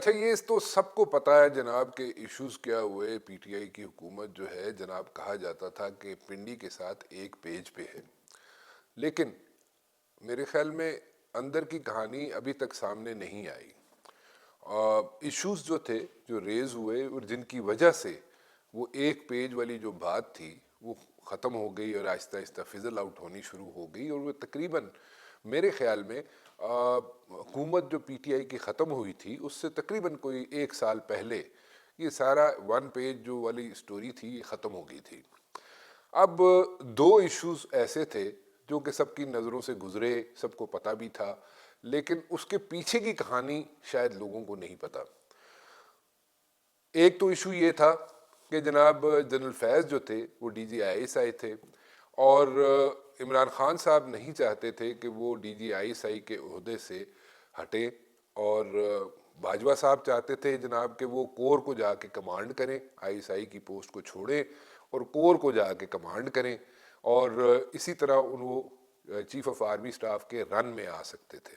اچھا یہ تو سب کو پتا ہے جناب کہ ایشوز کیا ہوئے. پی ٹی آئی کی حکومت جو ہے جناب کہا جاتا تھا کہ پنڈی کے ساتھ ایک پیج پہ ہے، لیکن میرے خیال میں اندر کی کہانی ابھی تک سامنے نہیں آئی. ایشوز جو تھے جو ریز ہوئے اور جن کی وجہ سے وہ ایک پیج والی جو بات تھی وہ ختم ہو گئی اور آہستہ آہستہ فزل آؤٹ ہونی شروع ہو گئی، اور وہ تقریباً میرے خیال میں حکومت جو پی ٹی آئی کی ختم ہوئی تھی اس سے تقریباً کوئی ایک سال پہلے یہ سارا ون پیج جو والی سٹوری تھی یہ ختم ہو گئی تھی. اب دو ایشوز ایسے تھے جو کہ سب کی نظروں سے گزرے، سب کو پتہ بھی تھا، لیکن اس کے پیچھے کی کہانی شاید لوگوں کو نہیں پتہ. ایک تو ایشو یہ تھا کہ جناب جنرل فیض جو تھے وہ ڈی جی آئی ایس آئی تھے، اور عمران خان صاحب نہیں چاہتے تھے کہ وہ ڈی جی آئی ایس آئی کے عہدے سے ہٹے، اور باجوہ صاحب چاہتے تھے جناب کہ وہ کور کو جا کے کمانڈ کریں، آئی ایس آئی کی پوسٹ کو چھوڑیں اور کور کو جا کے کمانڈ کریں، اور اسی طرح وہ چیف آف آرمی سٹاف کے رن میں آ سکتے تھے.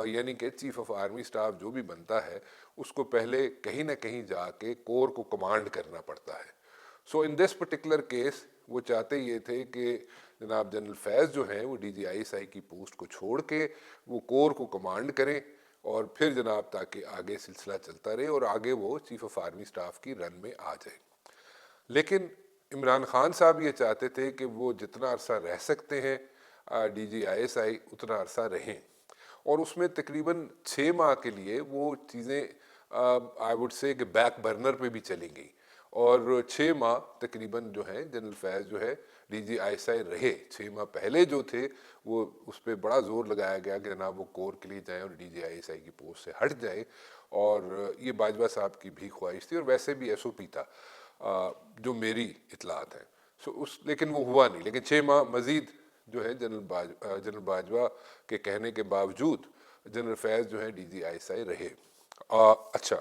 یعنی کہ چیف آف آرمی سٹاف جو بھی بنتا ہے اس کو پہلے کہیں نہ کہیں جا کے کور کو کمانڈ کرنا پڑتا ہے. سو ان دس پرٹیکولر کیس وہ چاہتے یہ تھے کہ جناب جنرل فیض جو ہیں وہ D G I S I کی پوسٹ کو چھوڑ کے وہ کور کو کمانڈ کریں، اور پھر جناب تاکہ آگے سلسلہ چلتا رہے اور آگے وہ چیف آف آرمی سٹاف کی رن میں آ جائے. لیکن عمران خان صاحب یہ چاہتے تھے کہ وہ جتنا عرصہ رہ سکتے ہیں ڈی جی آئی ایس آئی اتنا عرصہ رہیں، اور اس میں تقریباً 6 ماہ کے لیے وہ چیزیں آئی وڈ سے کہ بیک برنر پہ بھی چلیں گئی، اور 6 ماہ تقریباً جو ہے جنرل فیض جو ہے ڈی جی آئی ایس آئی رہے. 6 ماہ پہلے جو تھے وہ اس پہ بڑا زور لگایا گیا کہ جناب وہ کور کے لیے جائیں اور D G I S I کی پوسٹ سے ہٹ جائیں، اور یہ باجوہ صاحب کی بھی خواہش تھی اور ویسے بھی ایس او پی تھا جو میری اطلاعات ہیں. لیکن وہ ہوا نہیں. لیکن 6 ماہ مزید جو ہے جنرل باجوہ کے کہنے کے باوجود جنرل فیض جو ہے ڈی جی آئی ایس آئی رہے. اچھا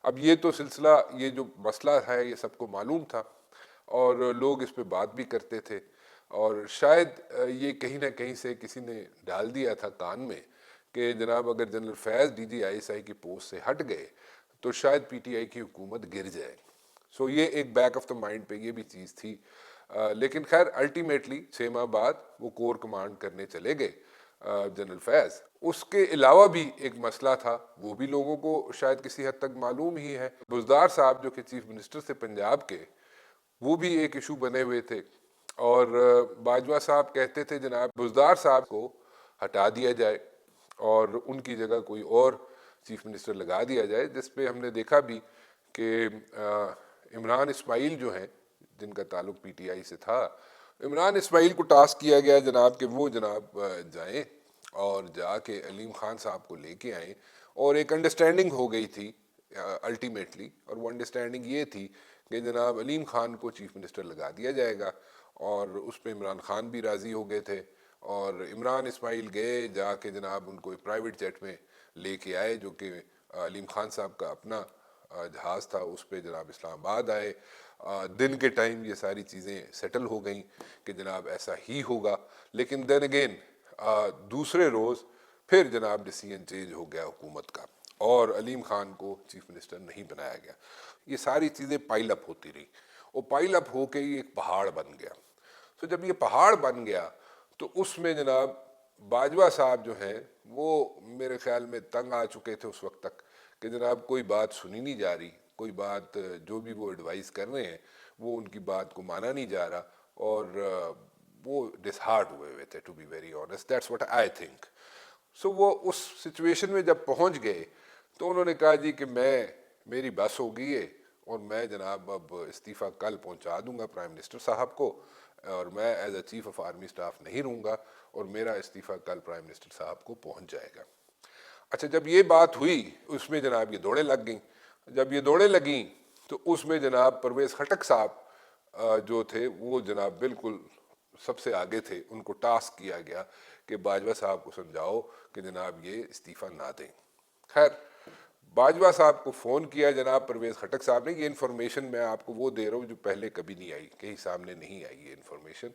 اب یہ تو سلسلہ، یہ جو مسئلہ ہے یہ سب کو معلوم تھا اور لوگ اس پہ بات بھی کرتے تھے، اور شاید یہ کہیں نہ کہیں سے کسی نے ڈال دیا تھا کان میں کہ جناب اگر general Faiz D G I S I کی پوسٹ سے ہٹ گئے تو شاید پی ٹی آئی کی حکومت گر جائے. سو یہ ایک بیک آف دا مائنڈ پہ یہ بھی چیز تھی. لیکن خیر الٹیمیٹلی 6 ماہ بعد وہ کور کمانڈ کرنے چلے گئے جنرل فیض. اس کے علاوہ بھی ایک مسئلہ تھا، وہ بھی لوگوں کو شاید کسی حد تک معلوم ہی ہے. بزدار صاحب جو کہ چیف منسٹر تھے پنجاب کے، وہ بھی ایک ایشو بنے ہوئے تھے، اور باجوہ صاحب کہتے تھے جناب بزدار صاحب کو ہٹا دیا جائے اور ان کی جگہ کوئی اور چیف منسٹر لگا دیا جائے، جس پہ ہم نے دیکھا بھی کہ عمران اسماعیل جو ہیں جن کا تعلق پی ٹی آئی سے تھا، عمران اسماعیل کو ٹاسک کیا گیا جناب کہ وہ جناب جائیں اور جا کے علیم خان صاحب کو لے کے آئیں، اور ایک انڈرسٹینڈنگ ہو گئی تھی الٹیمیٹلی، اور وہ انڈرسٹینڈنگ یہ تھی کہ جناب علیم خان کو چیف منسٹر لگا دیا جائے گا، اور اس پہ عمران خان بھی راضی ہو گئے تھے. اور عمران اسماعیل گئے جا کے جناب ان کو پرائیویٹ جیٹ میں لے کے آئے جو کہ علیم خان صاحب کا اپنا جہاز تھا، اس پہ جناب اسلام آباد آئے. دن کے ٹائم یہ ساری چیزیں سیٹل ہو گئیں کہ جناب ایسا ہی ہوگا. لیکن دین اگین دوسرے روز پھر جناب ڈیسیجن چینج ہو گیا حکومت کا اور علیم خان کو چیف منسٹر نہیں بنایا گیا. یہ ساری چیزیں پائل اپ ہوتی رہی، وہ پائل اپ ہو کے یہ ایک پہاڑ بن گیا. تو جب یہ پہاڑ بن گیا تو اس میں جناب باجوہ صاحب جو ہیں وہ میرے خیال میں تنگ آ چکے تھے اس وقت تک کہ جناب کوئی بات سنی نہیں جا رہی، کوئی بات جو بھی وہ ایڈوائز کر رہے ہیں وہ ان کی بات کو مانا نہیں جا رہا، اور وہ ڈس ہارٹ ہوئے تھے to be very honest. That's what I think. So وہ اس سچویشن میں جب پہنچ گئے تو انہوں نے کہا جی کہ میری بس ہو گئی ہے اور میں جناب اب استعفیٰ کل پہنچا دوں گا پرائم منسٹر صاحب کو، اور میں as a chief of army staff نہیں رہوں گا، اور میرا استعفیٰ کل پرائم منسٹر صاحب کو پہنچ جائے گا. اچھا جب یہ بات ہوئی اس میں جناب یہ دوڑیں لگ گئیں. جب یہ دوڑیں لگیں تو اس میں جناب پرویز خٹک صاحب جو تھے وہ جناب بالکل سب سے آگے تھے. ان کو ٹاسک کیا گیا کہ باجوہ صاحب کو سمجھاؤ کہ جناب یہ استعفیٰ نہ دیں. خیر باجوہ صاحب کو فون کیا جناب پرویز خٹک صاحب نے. یہ انفارمیشن میں آپ کو وہ دے رہا ہوں جو پہلے کبھی نہیں آئی، کہیں سامنے نہیں آئی یہ information,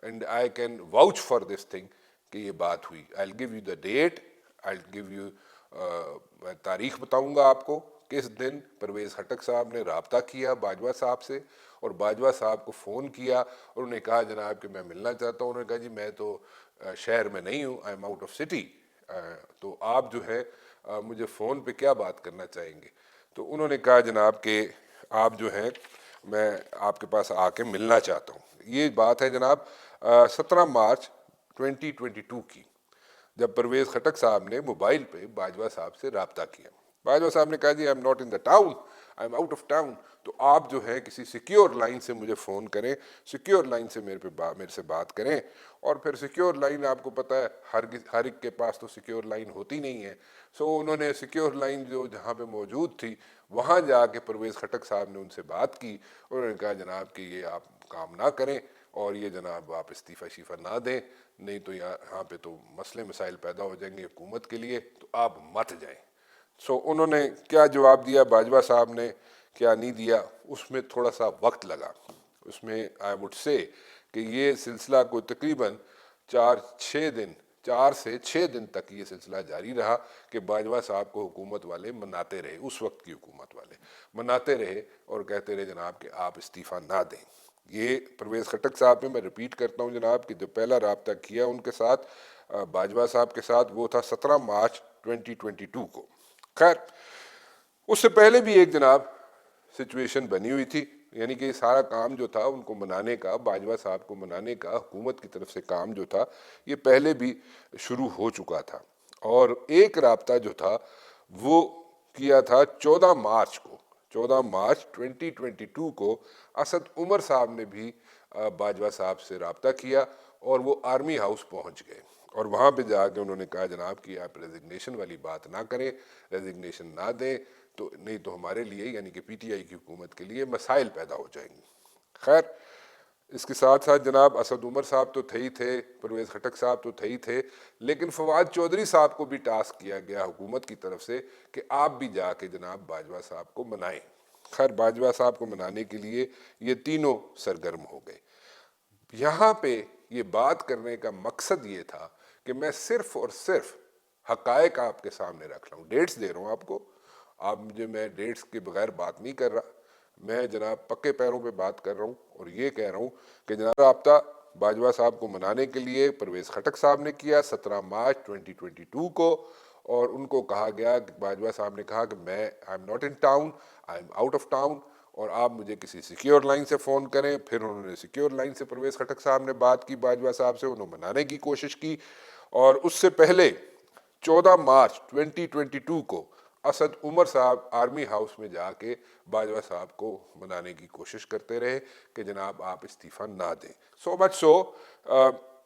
and I can vouch for this thing کہ یہ بات ہوئی. I will give you the date, I will give you میں تاریخ بتاؤں گا آپ کو، کس دن پرویز خٹک صاحب نے رابطہ کیا باجوہ صاحب سے اور باجوہ صاحب کو فون کیا اور انہوں نے کہا جناب کہ میں ملنا چاہتا ہوں. انہوں نے کہا جی میں تو شہر میں نہیں ہوں، آئی ایم آؤٹ آف سٹی، تو آپ جو ہے مجھے فون پہ کیا بات کرنا چاہیں گے. تو انہوں نے کہا جناب کہ آپ جو ہیں میں آپ کے پاس آ کے ملنا چاہتا ہوں. یہ بات ہے جناب 17 مارچ 2022 کی، جب پرویز خٹک صاحب نے موبائل پہ باجوہ صاحب سے رابطہ کیا. باجوہ صاحب نے کہا جی I am not in the town, I am out of town, تو آپ جو ہے کسی سیکیور لائن سے مجھے فون کریں، سیکیور لائن سے میرے سے بات کریں. اور پھر سیکیور لائن آپ کو پتہ ہے ہر ایک کے پاس تو سیکیور لائن ہوتی نہیں ہے. سو انہوں نے سیکیور لائن جو جہاں پہ موجود تھی وہاں جا کے پرویز خٹک صاحب نے ان سے بات کی. انہوں نے کہا جناب کہ یہ آپ کام نہ کریں اور یہ جناب آپ استعفیٰ شیفہ نہ دیں، نہیں تو یہاں پہ تو مسئلے مسائل پیدا ہو جائیں گے حکومت کے لیے، تو آپ مت جائیں. سو انہوں نے کیا جواب دیا باجوہ صاحب نے، کیا نہیں دیا، اس میں تھوڑا سا وقت لگا. اس میں آئی وڈ سے کہ یہ سلسلہ کو تقریباً 4 سے 6 دن تک یہ سلسلہ جاری رہا کہ باجوہ صاحب کو حکومت والے مناتے رہے، اس وقت کی حکومت والے مناتے رہے اور کہتے رہے جناب کہ آپ استعفیٰ نہ دیں. یہ پرویز خٹک صاحب میں رپیٹ کرتا ہوں جناب کہ جو پہلا رابطہ کیا ان کے ساتھ باجوہ صاحب کے ساتھ وہ تھا 17 مارچ 2022 کو. خیر اس سے پہلے بھی ایک جناب سچویشن بنی ہوئی تھی، یعنی کہ سارا کام جو تھا ان کو منانے کا، باجوہ صاحب کو منانے کا حکومت کی طرف سے کام جو تھا یہ پہلے بھی شروع ہو چکا تھا. اور ایک رابطہ جو تھا وہ کیا تھا 14 مارچ کو، 14 مارچ 2022 کو اسد عمر صاحب نے بھی باجوہ صاحب سے رابطہ کیا اور وہ آرمی ہاؤس پہنچ گئے اور وہاں پہ جا کے انہوں نے کہا جناب کہ آپ ریزگنیشن والی بات نہ کریں، ریزگنیشن نہ دیں تو نہیں تو ہمارے لیے یعنی کہ پی ٹی آئی کی حکومت کے لیے مسائل پیدا ہو جائیں گے. خیر اس کے ساتھ ساتھ جناب اسد عمر صاحب تو تھے ہی تھے، پرویز خٹک صاحب تو تھے ہی تھے، لیکن فواد چودھری صاحب کو بھی ٹاسک کیا گیا حکومت کی طرف سے کہ آپ بھی جا کے جناب باجوہ صاحب کو منائیں. خیر باجوہ صاحب کو منانے کے لیے یہ تینوں سرگرم ہو گئے. یہاں پہ یہ بات کرنے کا مقصد یہ تھا کہ میں صرف اور صرف حقائق آپ کے سامنے رکھ رہا ہوں، ڈیٹس دے رہا ہوں آپ کو. میں ڈیٹس کے بغیر بات نہیں کر رہا، میں جناب پکے پیروں پہ بات کر رہا ہوں اور یہ کہہ رہا ہوں کہ جناب رابطہ باجوہ صاحب کو منانے کے لیے پرویز خٹک صاحب نے کیا 17 مارچ 2022 کو، اور ان کو کہا گیا کہ باجوہ صاحب نے کہا کہ میں آئی am not in town, I am out of town اور آپ مجھے کسی سیکیور لائن سے فون کریں. پھر انہوں نے سیکیور لائن سے پرویز خٹک صاحب نے بات کی باجوہ صاحب سے، انہوں منانے کی کوشش کی. اور اس سے پہلے 14 مارچ 2022 کو اسد عمر صاحب آرمی ہاؤس میں جا کے باجوہ صاحب کو منانے کی کوشش کرتے رہے کہ جناب آپ استعفیٰ نہ دیں. سو مچ سو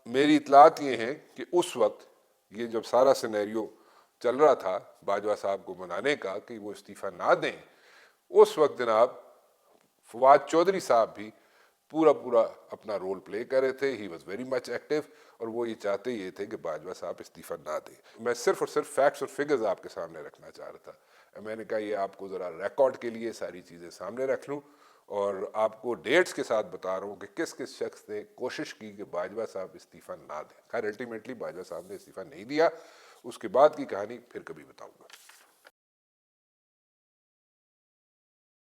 میری اطلاعات یہ ہیں کہ اس وقت یہ جب سارا سینیریو چل رہا تھا باجوہ صاحب کو منانے کا کہ وہ استعفیٰ نہ دیں، اس وقت جناب فواد چودھری صاحب بھی پورا اپنا رول پلے کر رہے تھے. He was very much active اور وہ یہ چاہتے یہ تھے کہ باجوہ صاحب استعفیٰ نہ دیں. میں صرف اور صرف فیکٹس اور فگرز آپ کے سامنے رکھنا چاہ رہا تھا. میں نے کہا یہ آپ کو ذرا ریکارڈ کے لیے ساری چیزیں سامنے رکھ لوں اور آپ کو ڈیٹس کے ساتھ بتا رہا ہوں کہ کس کس شخص نے کوشش کی کہ باجوہ صاحب استعفیٰ نہ دیں. خیر الٹیمیٹلی باجوہ صاحب نے استعفیٰ نہیں دیا. اس کے بعد کی کہانی پھر کبھی بتاؤں گا.